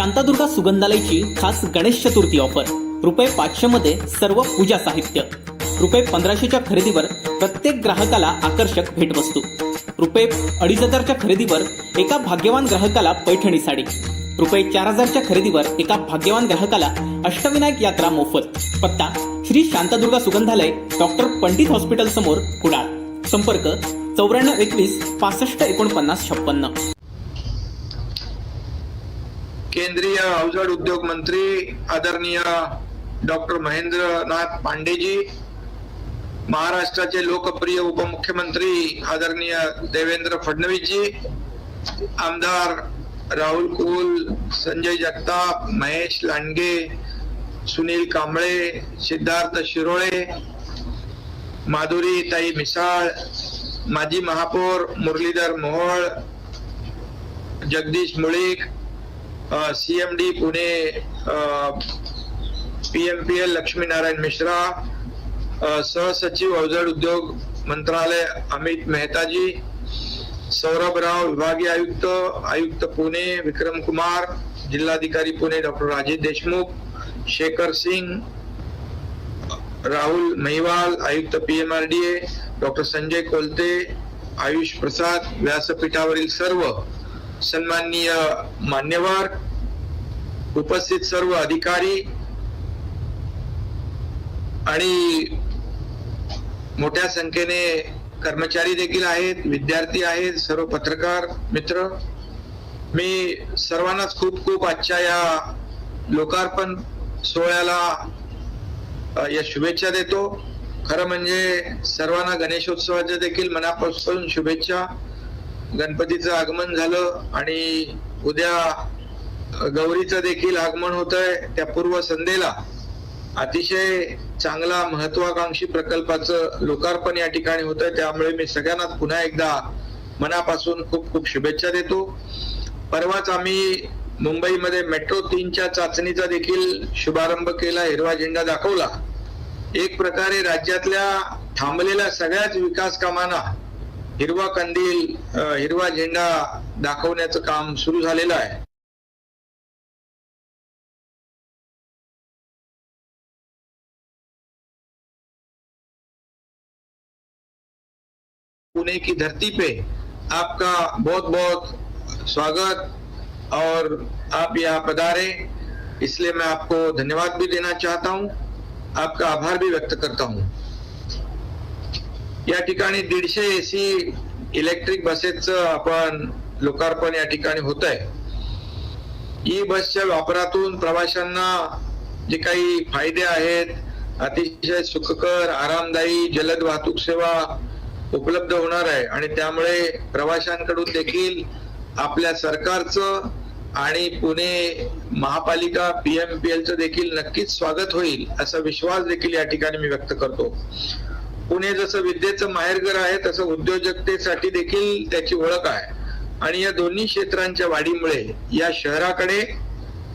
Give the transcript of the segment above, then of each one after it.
शांतादुर्गा सुगंधालयची खास गणेश चतुर्थी ऑफर ₹500 मध्ये सर्व पूजा साहित्य, ₹1500च्या खरेदीवर प्रत्येक ग्राहकाला आकर्षक भेटवस्तू, ₹2500च्या खरेदीवर एका भाग्यवान ग्राहकाला पैठणी साडी, ₹4000च्या खरेदीवर एका भाग्यवान ग्राहकाला अष्टविनायक यात्रा मोफत। पत्ता श्री शांतादुर्गा सुगंधालय, डॉक्टर पंडित हॉस्पिटल समोर, कुडाळ। संपर्क 9421 65 49 56। केंद्रीय अवजड उद्योग मंत्री आदरणीय डॉक्टर महेंद्रनाथ पांडे जी, महाराष्ट्राचे लोकप्रिय उपमुख्यमंत्री आदरणीय देवेंद्र फडणवीस जी, आमदार राहुल कुल, संजय जगताप, महेश लांडगे, सुनील कांबळे, सिद्धार्थ शिरोळे, माधुरी ताई मिसाळ, माजी महापौर मुरलीधर मोहोळ, जगदीश मुळीक, सीएमडी पुणे, पीएमपीएल लक्ष्मीनारायण मिश्रा, सहसचिव अवजड उद्योग मंत्रालय अमित मेहता जी, सौरभ राव विभागीय आयुक्त पुणे विक्रम कुमार, जिल्हाधिकारी पुणे डॉक्टर राजेश देशमुख, शेखर सिंग, राहुल महिवाल, आयुक्त पीएमआरडीए डॉक्टर संजय कोलते, आयुष प्रसाद, व्यासपीठावरील सर्व सन्माननीय मान्यवर, उपस्थित सर्व अधिकारी आणि मोठ्या संख्येने कर्मचारी देखील आहेत, विद्यार्थी आहेत, सर्व पत्रकार मित्र, मी सर्वांनाच खूप खूप आजच्या या लोकार्पण सोहळ्याला या शुभेच्छा देतो। खरं म्हणजे सर्वांना गणेशोत्सवाच्या देखील मनापासून शुभेच्छा। गणपतीचं आगमन झालं आणि उद्या गौरीचं देखील आगमन होतंय। त्या पूर्व संध्येला अतिशय चांगला महत्वाकांक्षी प्रकल्पाचं लोकार्पण या ठिकाणी होतंय, त्यामुळे मी सगळ्यांना पुन्हा एकदा मनापासून खूप खूप शुभेच्छा देतो। परवाच आम्ही मुंबईमध्ये मेट्रो 3च्या चाचणीचा देखील शुभारंभ केला, हिरवा झेंडा दाखवला। एक प्रकारे राज्यातल्या थांबलेल्या सगळ्याच विकास कामांना हिरवा कंदील, हिरवा झेंडा दाखवण्याचं काम सुरू झालेलं आहे। पुणे की धरती पे आपका बहुत बहुत स्वागत और आप यहाँ पधारे, इसलिए मैं आपको धन्यवाद भी देना चाहता हूँ, आपका आभार भी व्यक्त करता हूँ। या ठिकाणी 150 एसी इलेक्ट्रिक बसेसचं आपण लोकार्पण या ठिकाणी होत आहे। ई बसच्या वापरातून प्रवाशांना जे काही फायदे आहेत, अतिशय सुखकर, आरामदायी, जलद वाहतूक सेवा उपलब्ध होणार आहे आणि त्यामुळे प्रवाशांकडून देखील आपल्या सरकारचं आणि पुणे महापालिका पीएमपीएलचं देखील नक्कीच स्वागत होईल असा विश्वास देखील या ठिकाणी मी व्यक्त करतो। पुणे जसं विद्येचं माहेरघर आहे तसं उद्योजकतेसाठी देखील त्याची ओळख आहे आणि या दोन्ही क्षेत्रांच्या वाढीमुळे या शहराकडे,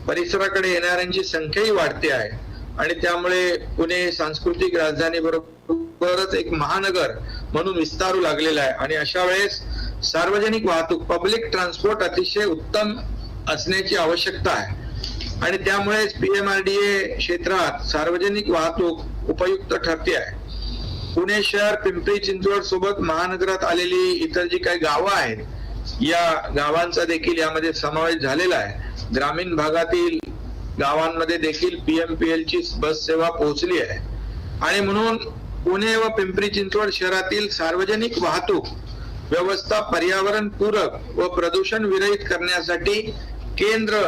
परिसराकडे येणाऱ्यांची संख्याही वाढते आहे आणि त्यामुळे पुणे सांस्कृतिक राजधानी बरोबरच एक महानगर म्हणून विस्तारू लागलेला आहे आणि अशा वेळेस सार्वजनिक वाहतूक, पब्लिक ट्रान्सपोर्ट अतिशय उत्तम असण्याची आवश्यकता आहे आणि त्यामुळेच पीएमआरडीए क्षेत्रात सार्वजनिक वाहतूक उपयुक्त ठरते आहे। पुणे शहर, पिंपरी चिंचवड सोबत महानगरात आलेली इतर जी काही गावं आहेत, या गावांचा देखील यामध्ये समावेश झालेला आहे। ग्रामीण भागातील गावांमध्ये देखील पीएमपीएलची बस सेवा पोहोचली आहे आणि म्हणून पुणे व पिंपरी चिंचवड शहरातील सार्वजनिक वाहतूक व्यवस्था पर्यावरण पूरक व प्रदूषण विरहित करण्यासाठी केंद्र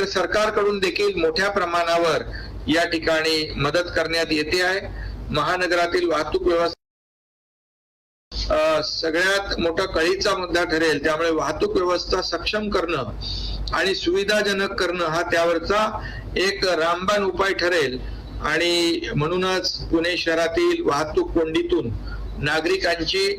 सरकारकडून देखील मोठ्या प्रमाणावर या ठिकाणी मदत करण्यात येते आहे। महानगरातील वाहतूक व्यवस्था सगळ्यात मोठा कळीचा मुद्दा ठरेल, त्यामुळे वाहतूक व्यवस्था सक्षम करणं आणि सुविधाजनक करणं हा त्यावरचा एक रामबाण उपाय ठरेल आणि म्हणूनच पुणे शहरातील वाहतूक कोंडीतून नागरिकांची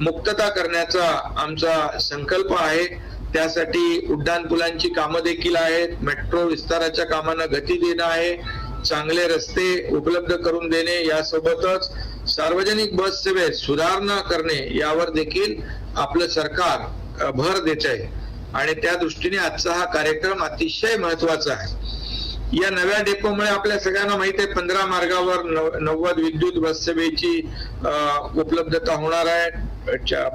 मुक्तता करण्याचा आमचा संकल्प आहे। त्यासाठी उड्डाणपुलांची कामं देखील आहेत, मेट्रो विस्ताराच्या कामांना गती देणं आहे, चांगले रस्ते उपलब्ध करून देणे, यासोबतच सार्वजनिक बस सेवेत सुधारणा करणे यावर देखील आपलं सरकार भर देत आहे आणि त्या दृष्टीने आजचा हा कार्यक्रम अतिशय महत्वाचा आहे। या नव्या डेपोमुळे आपल्या सगळ्यांना माहिती आहे 15 मार्गावर 90 विद्युत बस सेवेची उपलब्धता होणार आहे।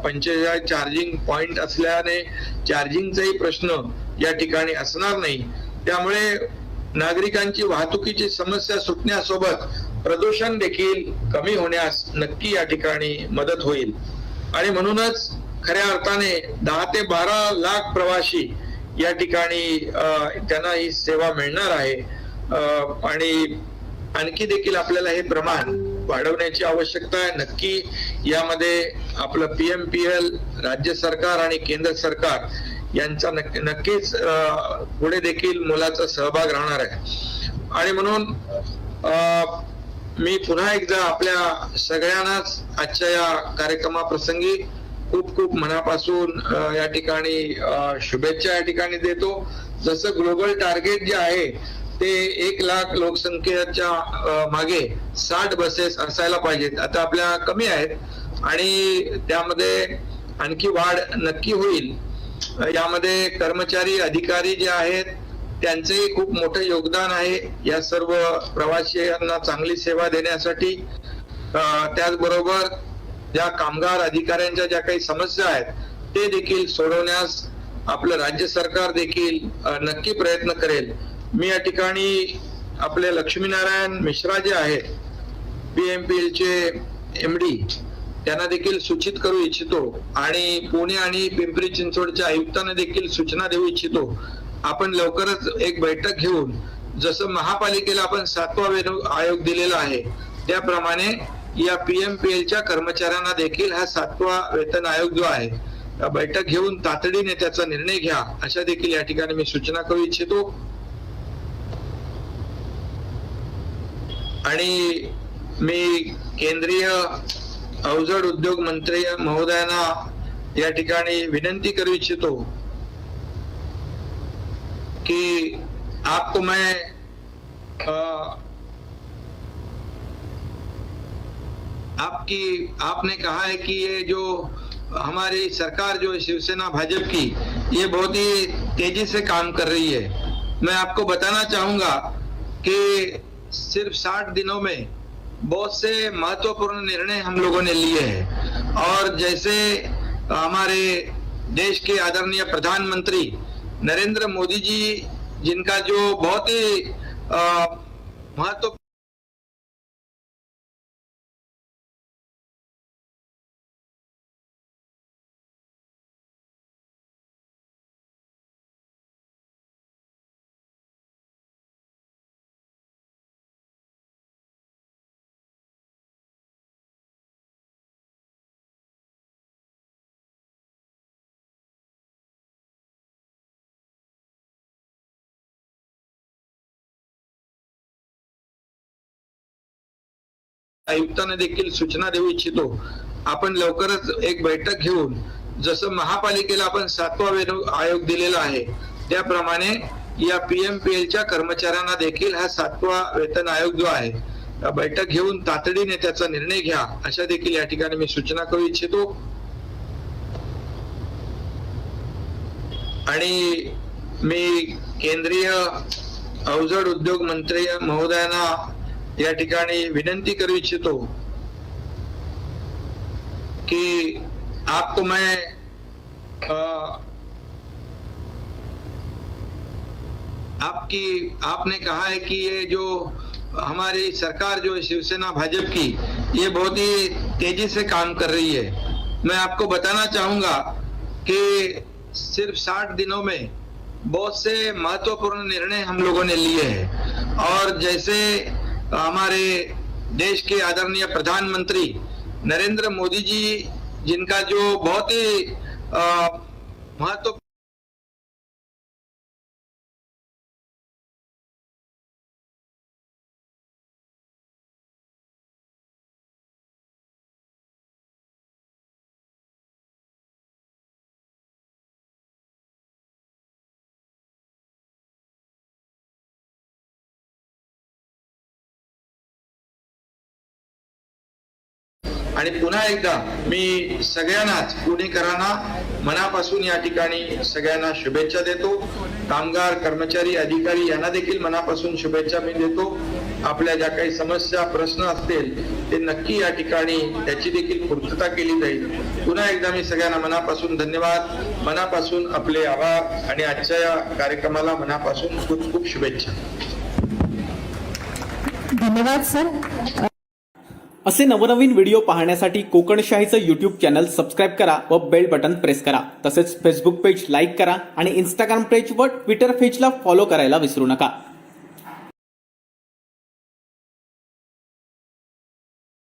45 चार्जिंग पॉइंट असल्याने चार्जिंगचाही प्रश्न या ठिकाणी असणार नाही। त्यामुळे नागरिकांची वाहतुकीची समस्या सुटण्यासोबत प्रदूषण देखील कमी होण्यास नक्की या ठिकाणी मदत होईल आणि म्हणूनच खऱ्या अर्थाने 10 ते 12 लाख प्रवासी या ठिकाणी त्यांना ही सेवा मिळणार आहे आणि आणखी देखील आपल्याला हे प्रमाण वाढवण्याची आवश्यकता आहे। नक्की यामध्ये आपलं PMPL राज्य सरकार आणि केंद्र सरकार यांचा नक्कीच पुढे देखील मोलाचा सहभाग राहणार आहे आणि म्हणून मी पुन्हा एकदा आपल्या सगळ्यांनाच आजच्या या कार्यक्रमाप्रसंगी खूप खूप मनापासून या ठिकाणी शुभेच्छा या ठिकाणी देतो। जसं ग्लोबल टार्गेट जे आहे ते 1 लाख लोकसंख्येच्या मागे 60 बसेस असायला पाहिजेत, आता आपल्या कमी आहेत आणि त्यामध्ये आणखी वाढ नक्की होईल। यामध्ये कर्मचारी अधिकारी जे आहेत त्यांचेही खूप मोठं योगदान आहे या सर्व प्रवाशांना चांगली सेवा देण्यासाठी। त्याचबरोबर ज्या कामगार अधिकाऱ्यांच्या ज्या काही समस्या आहेत ते देखील सोडवण्यास आपलं राज्य सरकार देखील नक्की प्रयत्न करेल। मी या ठिकाणी आपले लक्ष्मीनारायण मिश्रा जे आहेत PMPL चे MD त्यांना देखील सूचित करू इच्छितो आणि पुणे आणि पिंपरी चिंचवडच्या आयुक्तांना देखील सूचना देऊ इच्छितो, आपण लवकरच एक बैठक घेऊन जसं महापालिकेला आपण 7वा वेतन आयोग दिलेला आहे त्याप्रमाणे या PMPL च्या कर्मचाऱ्यांना देखील हा 7वा वेतन आयोग जो आहे बैठक घेऊन तातडीने त्याचा निर्णय घ्या अशा देखील या ठिकाणी मी सूचना करू इच्छितो। आणि मी केंद्रीय अवजड उद्योग मंत्री महोदयांना या ठिकाणी विनंती करू इच्छितो कि आपको मैं आपने कहा है कि ये जो हमारी सरकार जो शिवसेना भाजपा की ये बहुत ही तेजी से काम कर रही है। मैं आपको बताना चाहूंगा कि सिर्फ 60 दिनों में बहुत से महत्वपूर्ण निर्णय हम लोगों ने लिए हैं और जैसे हमारे देश के आदरणीय प्रधानमंत्री नरेंद्र मोदी जी जिनका जो बहुत ही महत्व आयुक्तांना देखील सूचना देऊ इच्छितो, आपण लवकरच एक बैठक घेऊन जसं महापालिकेला आपण 7वा वेतन आयोग दिलेला आहे त्याप्रमाणे या PMPL च्या कर्मचाऱ्यांना देखील हा 7वा वेतन आयोग जो आहे बैठक घेऊन तातडीने त्याचा निर्णय घ्या अशा देखील या ठिकाणी मी सूचना करू इच्छितो। आणि मी केंद्रीय अवजड उद्योग मंत्री महोदयांना या ठिकाणी विनंती करू इच्छितो कि आपको मैं आपने कहा है कि ये जो हमारी सरकार जो शिवसेना भाजपा की ये बहुत ही तेजी से काम कर रही है। मैं आपको बताना चाहूंगा कि सिर्फ 60 दिनों में बहुत से महत्वपूर्ण निर्णय हम लोगों ने लिए हैं और जैसे हमारे देश के आदरणीय प्रधानमंत्री नरेंद्र मोदी जी जिनका जो बहुत ही महत्व आणि पुन्हा एकदा मी सगळ्यांनाच पुणेकरांना मनापासून या ठिकाणी सगळ्यांना शुभेच्छा देतो. कामगार, कर्मचारी, अधिकारी यांना देखील मनापासून शुभेच्छा मी देतो. आपल्या ज्या काही समस्या, प्रश्न असतील ते नक्की या ठिकाणी त्याची देखील पूर्तता केली जाईल. पुन्हा एकदा मी सगळ्यांना मनापासून धन्यवाद, मनापासून आपले आभार आणि आजच्या या कार्यक्रमाला मनापासून खूप खूप शुभेच्छा. धन्यवाद सर. असे नवनवीन व्हिडिओ पाहण्यासाठी कोकणशाहीचं यूट्यूब चॅनल सबस्क्राईब करा व बेल बटन प्रेस करा. तसेच फेसबुक पेज लाईक करा आणि इंस्टाग्राम पेज व ट्विटर पेजला फॉलो करायला विसरू नका.